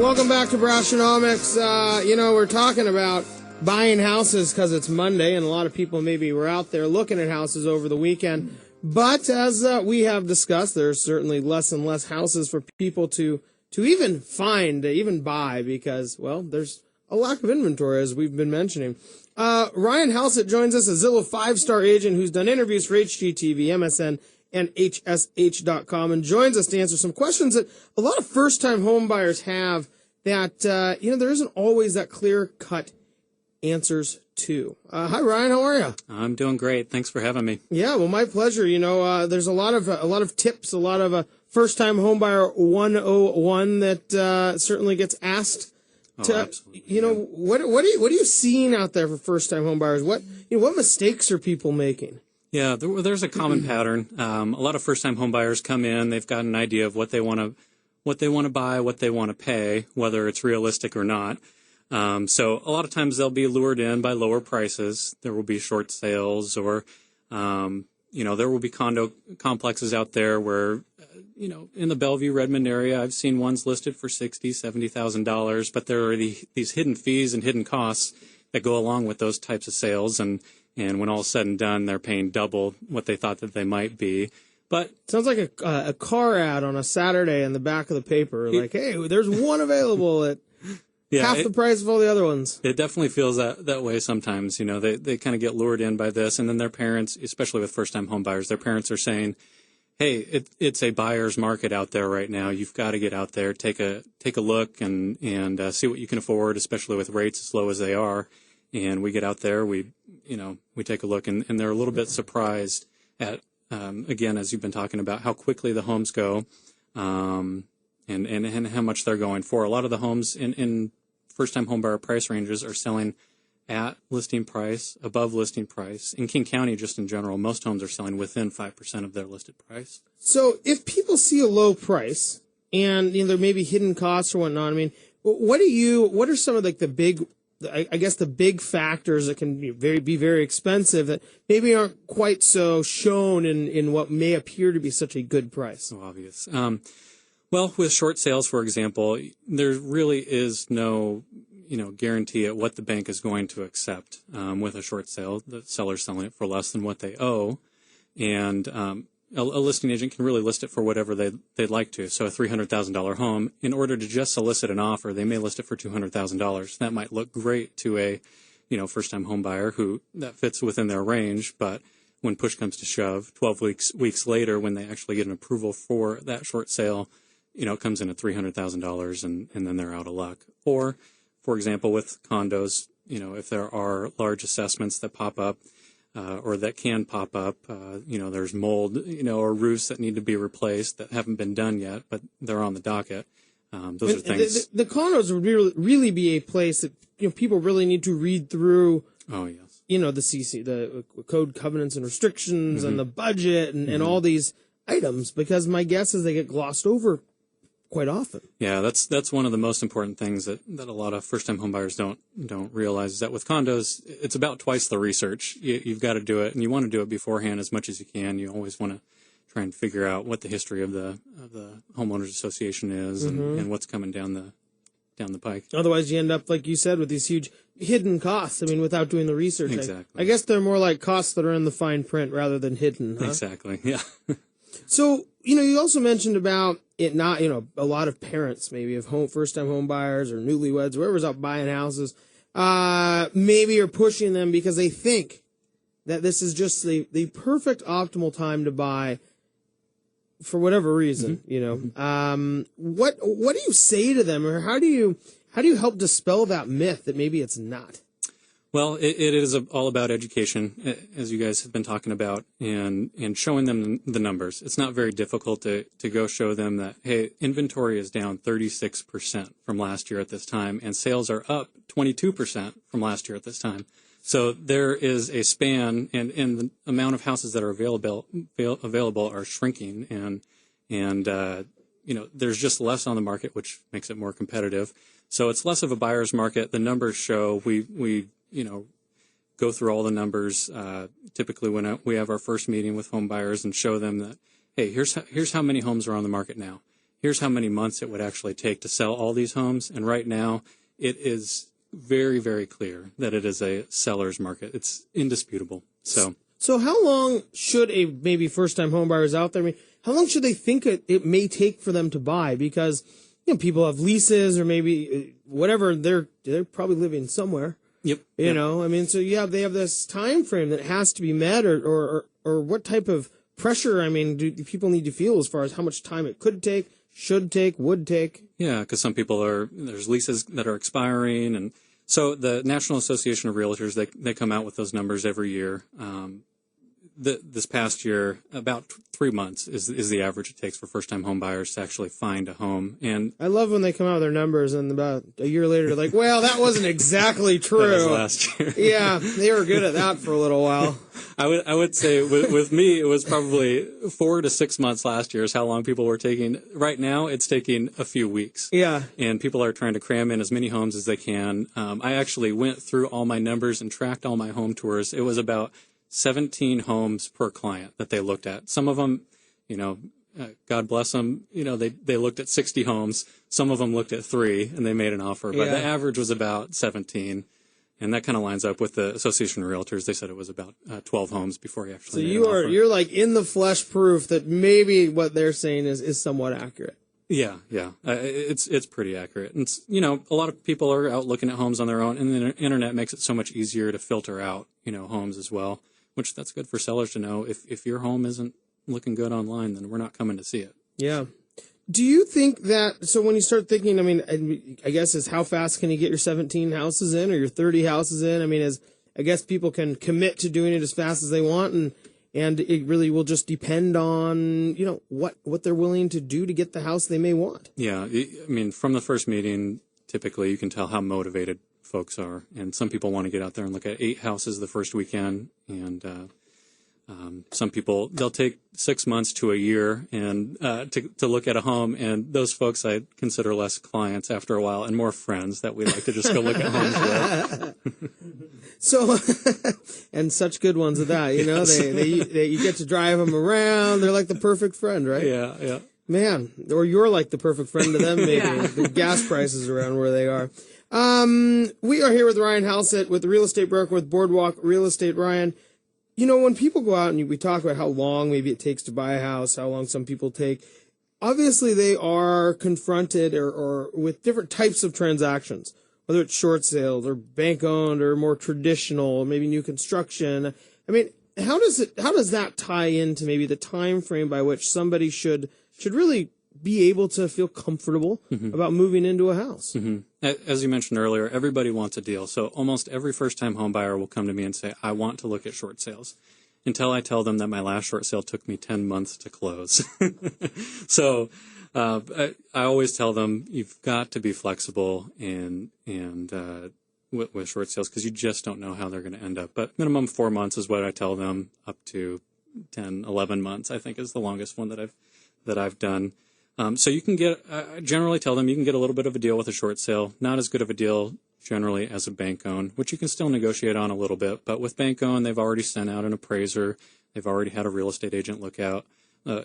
Welcome back to Brashenomics. We're talking about buying houses because it's Monday, and a lot of people maybe were out there looking at houses over the weekend. But as we have discussed, there's certainly less and less houses for people to even find, to even buy, because, well, there's a lack of inventory, as we've been mentioning. Ryan Halset joins us, a Zillow 5-star agent who's done interviews for HGTV, MSN, and HSH.com, and joins us to answer some questions that a lot of first-time home buyers have that, there isn't always that clear-cut answers to. Hi, Ryan. How are you? I'm doing great. Thanks for having me. Yeah, well, my pleasure. There's a lot of tips, a lot of first-time home buyer 101 that certainly gets asked. Absolutely. What are you seeing out there for first-time home buyers? What mistakes are people making? Yeah, there's a common pattern. A lot of first-time home buyers come in. They've got an idea of what they want to buy, what they want to pay, whether it's realistic or not. So a lot of times they'll be lured in by lower prices. There will be short sales, or there will be condo complexes out there where, in the Bellevue, Redmond area, I've seen ones listed for $60,000, $70,000, but there are these hidden fees and hidden costs that go along with those types of sales, and when all is said and done, they're paying double what they thought that they might be. But sounds like a car ad on a Saturday in the back of the paper, like, hey, there's one available at half the price of all the other ones. It definitely feels that way sometimes. They kind of get lured in by this, and then their parents, especially with first-time home buyers, their parents are saying, hey, it's a buyer's market out there right now. You've got to get out there, take a look, and see what you can afford, especially with rates as low as they are. And we get out there, we take a look, and they're a little bit surprised at, again, as you've been talking about, how quickly the homes go, and how much they're going for. A lot of the homes in first-time home buyer price ranges are selling at listing price, above listing price. In King County, just in general, most homes are selling within 5% of their listed price. So if people see a low price and there may be hidden costs or whatnot, I mean, what are some of the big, I guess the big factors that can be very expensive that maybe aren't quite so shown in what may appear to be such a good price? So obvious. Well, with short sales, for example, there really is no guarantee at what the bank is going to accept. With a short sale, the seller's selling it for less than what they owe, and a listing agent can really list it for whatever they'd like to. So a $300,000 home, in order to just solicit an offer, they may list it for $200,000. That might look great to a first-time home buyer who that fits within their range, but when push comes to shove, 12 weeks later, when they actually get an approval for that short sale, it comes in at $300,000, and then they're out of luck. Or, for example, with condos, if there are large assessments that pop up, or that can pop up, there's mold, or roofs that need to be replaced that haven't been done yet, but they're on the docket. Those are things. The condos would really be a place that people really need to read through. Oh yes. The CC, the code covenants and restrictions, and the budget, and all these items, because my guess is they get glossed over quite often. Yeah, that's one of the most important things that a lot of first-time homebuyers don't realize, is that with condos, it's about twice the research. You've got to do it, and you want to do it beforehand as much as you can. You always want to try and figure out what the history of the homeowners association is, and what's coming down the pike. Otherwise, you end up, like you said, with these huge hidden costs. I mean, without doing the research. Exactly. I guess they're more like costs that are in the fine print rather than hidden. Huh? Exactly. Yeah. So, you also mentioned about it not, a lot of parents maybe of first-time home buyers or newlyweds, whoever's out buying houses, maybe are pushing them because they think that this is just the perfect optimal time to buy for whatever reason, What do you say to them, or how do you help dispel that myth that maybe it's not? Well, it is all about education, as you guys have been talking about, and showing them the numbers. It's not very difficult to go show them that, hey, inventory is down 36% from last year at this time, and sales are up 22% from last year at this time. So there is a span, and the amount of houses that are available are shrinking, and there's just less on the market, which makes it more competitive. So it's less of a buyer's market. The numbers show we go through all the numbers typically when we have our first meeting with home buyers and show them that, hey, here's how many homes are on the market now. here's how many months it would actually take to sell all these homes. And right now, it is very, very clear that it is a seller's market. It's indisputable. So how long should a maybe first-time home buyers out there, how long should they think it may take for them to buy? Because, people have leases or maybe whatever, they're probably living somewhere. Yep. You know, so they have this time frame that has to be met or what type of pressure, do people need to feel as far as how much time it could take, should take, would take? Yeah, because some people there's leases that are expiring. And so the National Association of Realtors, they come out with those numbers every year. This past year, about 3 months is the average it takes for first-time home buyers to actually find a home. And I love when they come out with their numbers and about a year later they're like, well, that wasn't exactly true. That was last year. Yeah, they were good at that for a little while. I would say with me, it was probably 4 to 6 months last year is how long people were taking. Right now, it's taking a few weeks. Yeah. And people are trying to cram in as many homes as they can. I actually went through all my numbers and tracked all my home tours. It was about 17 homes per client that they looked at. Some of them, God bless them, they looked at 60 homes. Some of them looked at 3 and they made an offer. But the average was about 17. And that kind of lines up with the Association of Realtors. They said it was about 12 homes before he actually made an offer. So you're like in the flesh proof that maybe what they're saying is somewhat accurate. Yeah. It's pretty accurate. And a lot of people are out looking at homes on their own, and the internet makes it so much easier to filter out, homes as well. Which that's good for sellers to know. If your home isn't looking good online, then we're not coming to see it. Yeah. Do you think that, so when you start thinking, I guess is how fast can you get your 17 houses in or your 30 houses in? I guess people can commit to doing it as fast as they want and it really will just depend on, what they're willing to do to get the house they may want. Yeah. From the first meeting, typically you can tell how motivated folks are, and some people want to get out there and look at 8 houses the first weekend, and some people, they'll take 6 months to a year and to look at a home, and those folks I consider less clients after a while and more friends that we like to just go look at homes with. So, and such good ones at that, Yes. you get to drive them around. They're like the perfect friend, right? Yeah. Man, or you're like the perfect friend to them, maybe. Yeah. The gas prices around where they are. We are here with Ryan Halset with the real estate broker with Boardwalk Real Estate. Ryan, when people go out and we talk about how long maybe it takes to buy a house, how long some people take, obviously they are confronted or with different types of transactions, whether it's short sales or bank owned or more traditional, maybe new construction. How does that tie into maybe the time frame by which somebody should really be able to feel comfortable about moving into a house? Mm-hmm. As you mentioned earlier, everybody wants a deal. So almost every first-time home buyer will come to me and say, I want to look at short sales, until I tell them that my last short sale took me 10 months to close. So I always tell them you've got to be flexible and with short sales, because you just don't know how they're going to end up. But minimum 4 months is what I tell them, up to 10, 11 months, I think, is the longest one that I've done. So you can get, I generally tell them you can get a little bit of a deal with a short sale, not as good of a deal generally as a bank own, which you can still negotiate on a little bit. But with bank own, they've already sent out an appraiser. They've already had a real estate agent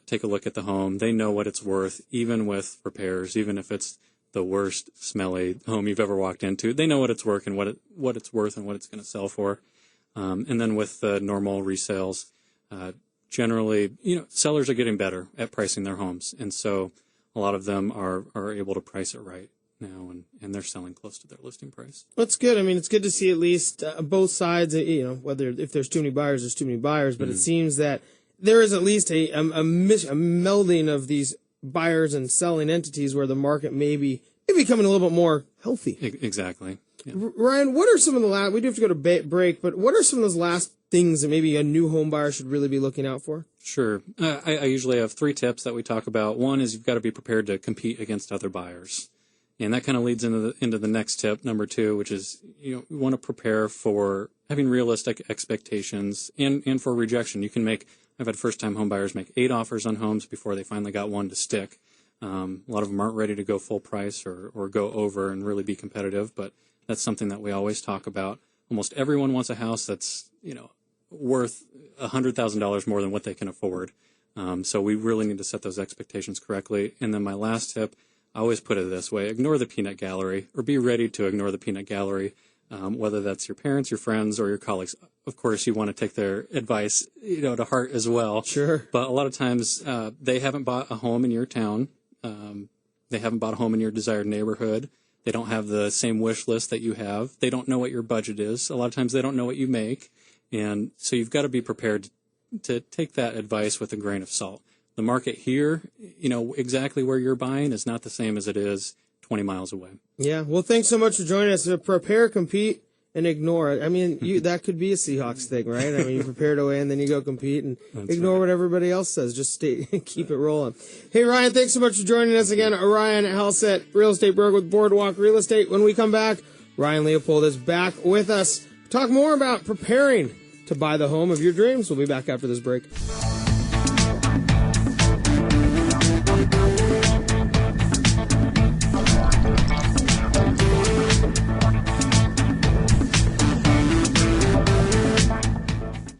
take a look at the home. They know what it's worth, even with repairs, even if it's the worst smelly home you've ever walked into. They know what it's worth and what it's worth and what it's going to sell for. And then with the normal resales, generally, sellers are getting better at pricing their homes. And so a lot of them are able to price it right now, and they're selling close to their listing price. That's good. It's good to see at least both sides, whether if there's too many buyers, there's too many buyers. But it seems that there is at least a melding of these buyers and selling entities where the market may be becoming a little bit more healthy. Exactly. Yeah. Ryan, what are some of the last, we do have to go to break, but what are some of those last things that maybe a new home buyer should really be looking out for? Sure. I usually have 3 tips that we talk about. One is you've got to be prepared to compete against other buyers. And that kind of leads into the next tip, number 2, which is, you want to prepare for having realistic expectations and for rejection. I've had first-time home buyers make 8 offers on homes before they finally got one to stick. A lot of them aren't ready to go full price or go over and really be competitive, but that's something that we always talk about. Almost everyone wants a house that's, worth $100,000 more than what they can afford. So we really need to set those expectations correctly. And then my last tip, I always put it this way: ignore the peanut gallery, or be ready to ignore the peanut gallery, whether that's your parents, your friends, or your colleagues. Of course, you want to take their advice, to heart as well. Sure. But a lot of times they haven't bought a home in your town. They haven't bought a home in your desired neighborhood. They don't have the same wish list that you have. They don't know what your budget is. A lot of times they don't know what you make. And so you've got to be prepared to take that advice with a grain of salt. The market here, exactly where you're buying is not the same as it is 20 miles away. Yeah. Well, thanks so much for joining us. Prepare, compete, and ignore it. I mean, that could be a Seahawks thing, right? I mean, you prepare to win, then you go compete and ignore what everybody else says. Just keep it rolling. Hey, Ryan, thanks so much for joining us again. Ryan Halset, real estate broker with Boardwalk Real Estate. When we come back, Ryan Leopold is back with us. Talk more about preparing to buy the home of your dreams. We'll be back after this break.